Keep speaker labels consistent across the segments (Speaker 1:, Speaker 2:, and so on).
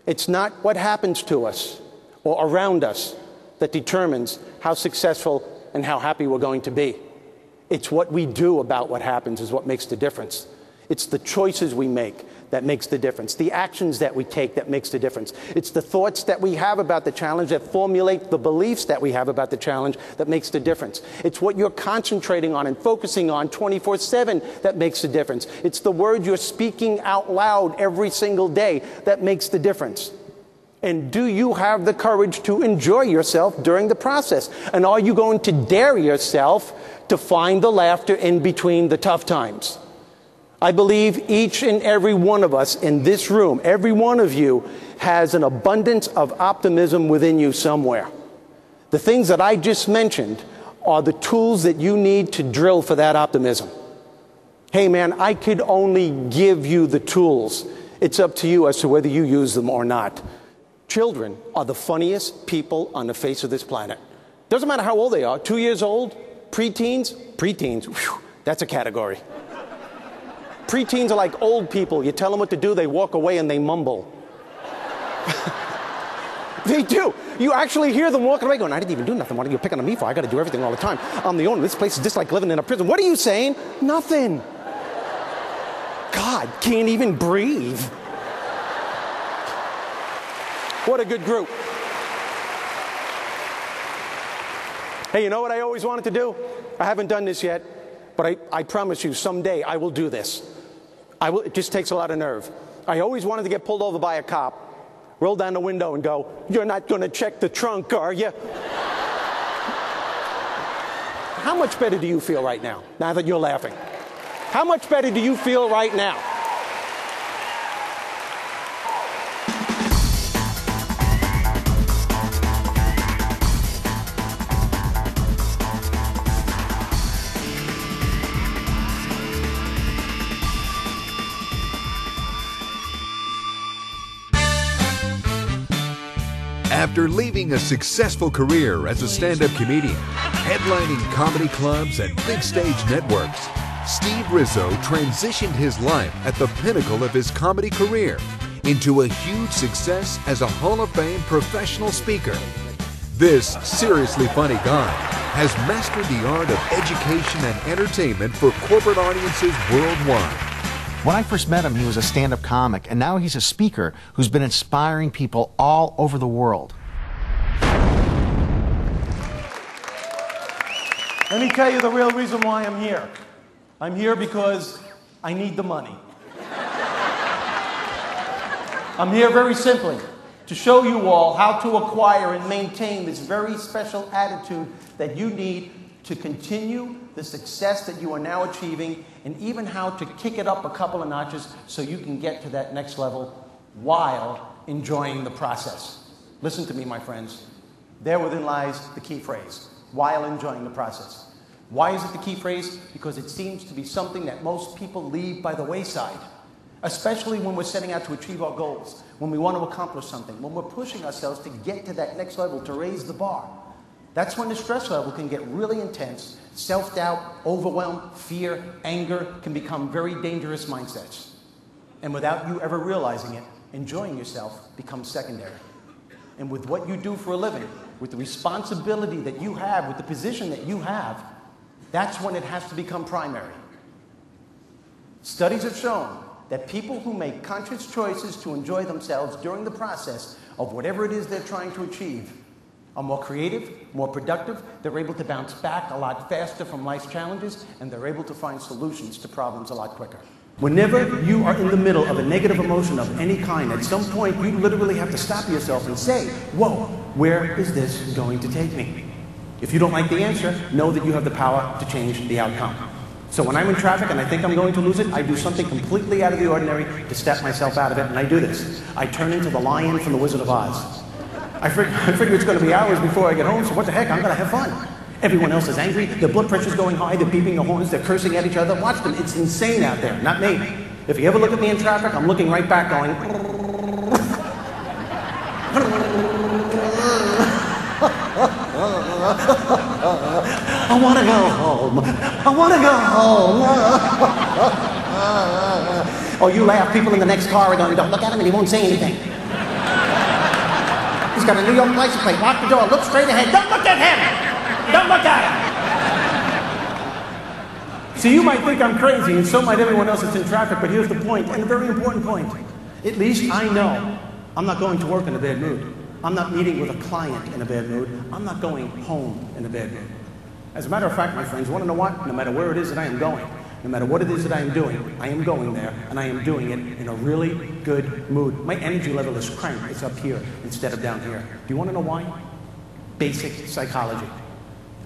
Speaker 1: It's not what happens to us or around us that determines how successful and how happy we're going to be. It's what we do about what happens is what makes the difference. It's the choices we make that makes the difference. The actions that we take that makes the difference. It's the thoughts that we have about the challenge that formulate the beliefs that we have about the challenge that makes the difference. It's what you're concentrating on and focusing on 24/7 that makes the difference. It's the words you're speaking out loud every single day that makes the difference. And do you have the courage to enjoy yourself during the process? And are you going to dare yourself to find the laughter in between the tough times? I believe each and every one of us in this room, every one of you, has an abundance of optimism within you somewhere. The things that I just mentioned are the tools that you need to drill for that optimism. Hey man, I could only give you the tools. It's up to you as to whether you use them or not. Children are the funniest people on the face of this planet. Doesn't matter how old they are, 2 years old, preteens, whew, that's a category. Preteens are like old people. You tell them what to do, they walk away and they mumble. They do. You actually hear them walking away going, I didn't even do nothing. What are you picking on me for? I got to do everything all the time. I'm the owner. This place is just like living in a prison. What are you saying? Nothing. God, can't even breathe. What a good group. Hey, you know what I always wanted to do? I haven't done this yet, but I promise you someday I will do this. It just takes a lot of nerve. I always wanted to get pulled over by a cop, roll down the window and go, you're not going to check the trunk, are you? How much better do you feel right now that you're laughing? How much better do you feel right now?
Speaker 2: After leaving a successful career as a stand-up comedian, headlining comedy clubs and big stage networks, Steve Rizzo transitioned his life at the pinnacle of his comedy career into a huge success as a Hall of Fame professional speaker. This seriously funny guy has mastered the art of education and entertainment for corporate audiences worldwide.
Speaker 3: When I first met him, he was a stand-up comic, and now he's a speaker who's been inspiring people all over the world.
Speaker 4: Let me tell you the real reason why I'm here. I'm here because I need the money. I'm here very simply to show you all how to acquire and maintain this very special attitude that you need to continue the success that you are now achieving, and even how to kick it up a couple of notches so you can get to that next level while enjoying the process. Listen to me, my friends. Therein lies the key phrase, while enjoying the process. Why is it the key phrase? Because it seems to be something that most people leave by the wayside, especially when we're setting out to achieve our goals, when we want to accomplish something, when we're pushing ourselves to get to that next level, to raise the bar. That's when the stress level can get really intense. Self-doubt, overwhelm, fear, anger can become very dangerous mindsets. And without you ever realizing it, enjoying yourself becomes secondary. And with what you do for a living, with the responsibility that you have, with the position that you have, that's when it has to become primary. Studies have shown that people who make conscious choices to enjoy themselves during the process of whatever it is they're trying to achieve are more creative, more productive, they're able to bounce back a lot faster from life's challenges, and they're able to find solutions to problems a lot quicker. Whenever you are in the middle of a negative emotion of any kind, at some point you literally have to stop yourself and say, whoa, where is this going to take me? If you don't like the answer, know that you have the power to change the outcome. So when I'm in traffic and I think I'm going to lose it, I do something completely out of the ordinary to step myself out of it, and I do this. I turn into the lion from The Wizard of Oz. I figure it's going to be hours before I get home, so what the heck, I'm going to have fun. Everyone else is angry, their blood pressure's going high, they're beeping the horns, they're cursing at each other. Watch them, it's insane out there, not me. If you ever look at me in traffic, I'm looking right back going, I want to go home, I want to go home. Oh, you laugh, people in the next car are going, don't look at him and he won't say anything. He's got a New York license plate. Lock the door. Look straight ahead. Don't look at him. Don't look at him. So you might think I'm crazy, and so might everyone else that's in traffic, but here's the point, and a very important point. At least I know I'm not going to work in a bad mood. I'm not meeting with a client in a bad mood. I'm not going home in a bad mood. As a matter of fact, my friends, want to know what? No matter where it is that I am going, no matter what it is that I am doing, I am going there, and I am doing it in a really good mood. My energy level is cranked. It's up here instead of down here. Do you want to know why? Basic psychology.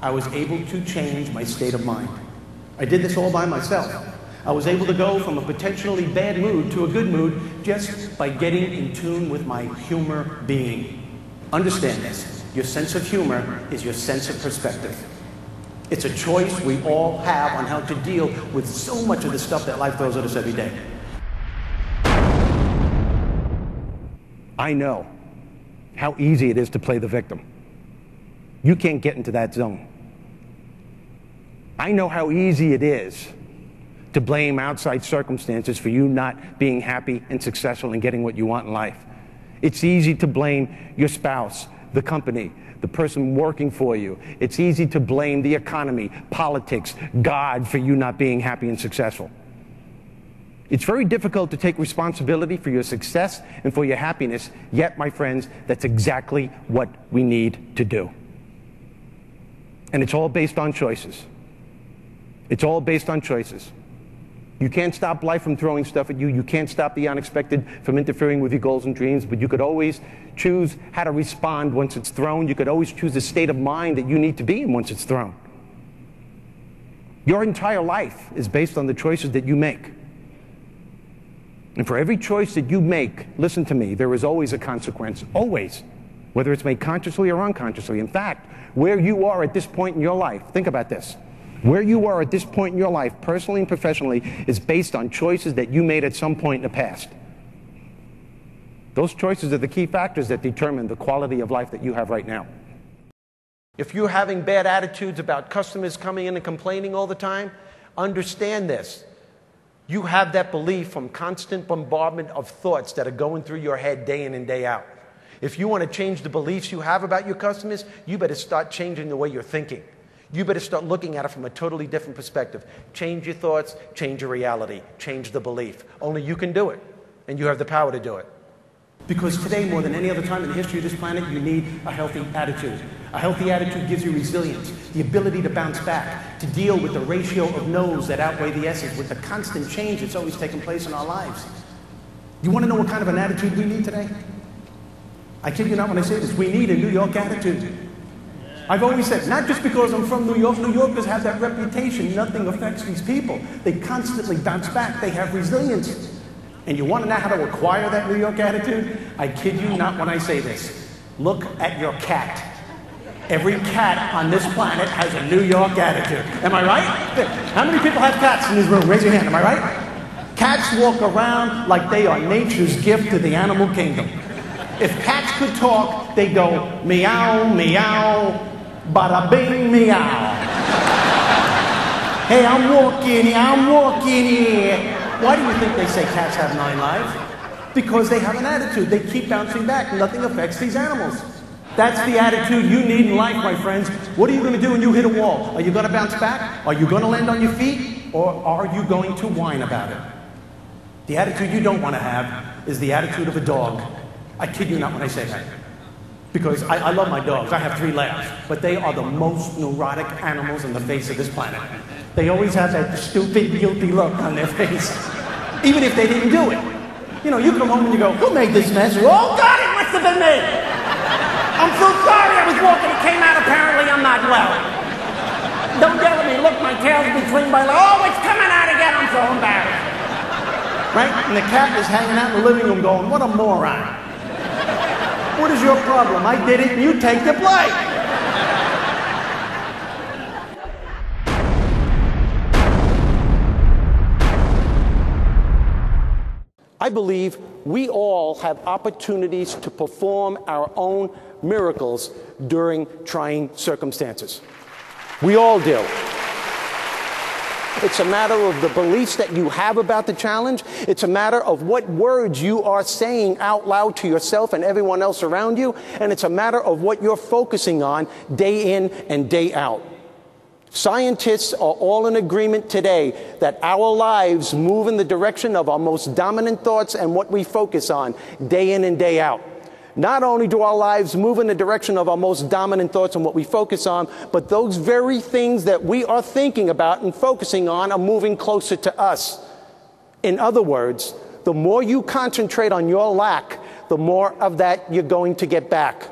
Speaker 4: I was able to change my state of mind. I did this all by myself. I was able to go from a potentially bad mood to a good mood just by getting in tune with my humor being. Understand this. Your sense of humor is your sense of perspective. It's a choice we all have on how to deal with so much of the stuff that life throws at us every day. I know how easy it is to play the victim. You can't get into that zone. I know how easy it is to blame outside circumstances for you not being happy and successful and getting what you want in life. It's easy to blame your spouse, the company, the person working for you. It's easy to blame the economy, politics, God for you not being happy and successful. It's very difficult to take responsibility for your success and for your happiness, yet, my friends, that's exactly what we need to do. And it's all based on choices. It's all based on choices. You can't stop life from throwing stuff at you. You can't stop the unexpected from interfering with your goals and dreams, but you could always choose how to respond once it's thrown. You could always choose the state of mind that you need to be in once it's thrown. Your entire life is based on the choices that you make. And for every choice that you make, listen to me, there is always a consequence, always, whether it's made consciously or unconsciously. In fact, where you are at this point in your life, think about this. Where you are at this point in your life, personally and professionally, is based on choices that you made at some point in the past. Those choices are the key factors that determine the quality of life that you have right now. If you're having bad attitudes about customers coming in and complaining all the time, understand this. You have that belief from constant bombardment of thoughts that are going through your head day in and day out. If you want to change the beliefs you have about your customers, you better start changing the way you're thinking. You better start looking at it from a totally different perspective. Change your thoughts, change your reality, change the belief. Only you can do it, and you have the power to do it. Because today, more than any other time in the history of this planet, you need a healthy attitude. A healthy attitude gives you resilience, the ability to bounce back, to deal with the ratio of no's that outweigh the yeses, with the constant change that's always taking place in our lives. You want to know what kind of an attitude we need today? I kid you not when I say this. We need a New York attitude. I've always said, not just because I'm from New York, New Yorkers have that reputation. Nothing affects these people. They constantly bounce back. They have resilience. And you want to know how to acquire that New York attitude? I kid you not when I say this. Look at your cat. Every cat on this planet has a New York attitude. Am I right? How many people have cats in this room? Raise your hand. Am I right? Cats walk around like they are nature's gift to the animal kingdom. If cats could talk, they go meow, meow, bada bing, meow. Hey, I'm walking here. Why do you think they say cats have 9 lives? Because they have an attitude. They keep bouncing back. Nothing affects these animals. That's the attitude you need in life, my friends. What are you going to do when you hit a wall? Are you going to bounce back? Are you going to land on your feet? Or are you going to whine about it? The attitude you don't want to have is the attitude of a dog. I kid you not when I say that. Because I love my dogs. I have 3 labs. But they are the most neurotic animals on the face of this planet. They always have that stupid, guilty look on their face. Even if they didn't do it. You know, you come home and you go, who made this mess? Oh, God, it must have been me. I'm so sorry I was walking. It came out. Apparently I'm not well. Don't yell at me. Look, my tail's between my legs. Oh, it's coming out again. I'm so embarrassed. Right? And the cat is hanging out in the living room going, what a moron. What is your problem? I did it and you take the blame. I believe we all have opportunities to perform our own miracles during trying circumstances. We all do.
Speaker 1: It's a matter of the beliefs that you have about the challenge. It's a matter of what words you are saying out loud to yourself and everyone else around you. And it's a matter of what you're focusing on day in and day out. Scientists are all in agreement today that our lives move in the direction of our most dominant thoughts and what we focus on day in and day out. Not only do our lives move in the direction of our most dominant thoughts and what we focus on, but those very things that we are thinking about and focusing on are moving closer to us. In other words, the more you concentrate on your lack, the more of that you're going to get back.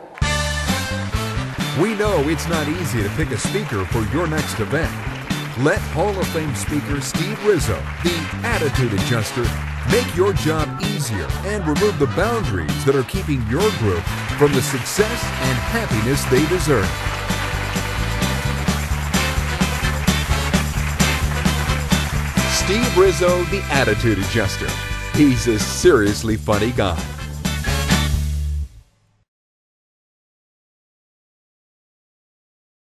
Speaker 2: We know it's not easy to pick a speaker for your next event. Let Hall of Fame speaker Steve Rizzo, the attitude adjuster, make your job easier and remove the boundaries that are keeping your group from the success and happiness they deserve. Steve Rizzo, the attitude adjuster. He's a seriously funny guy.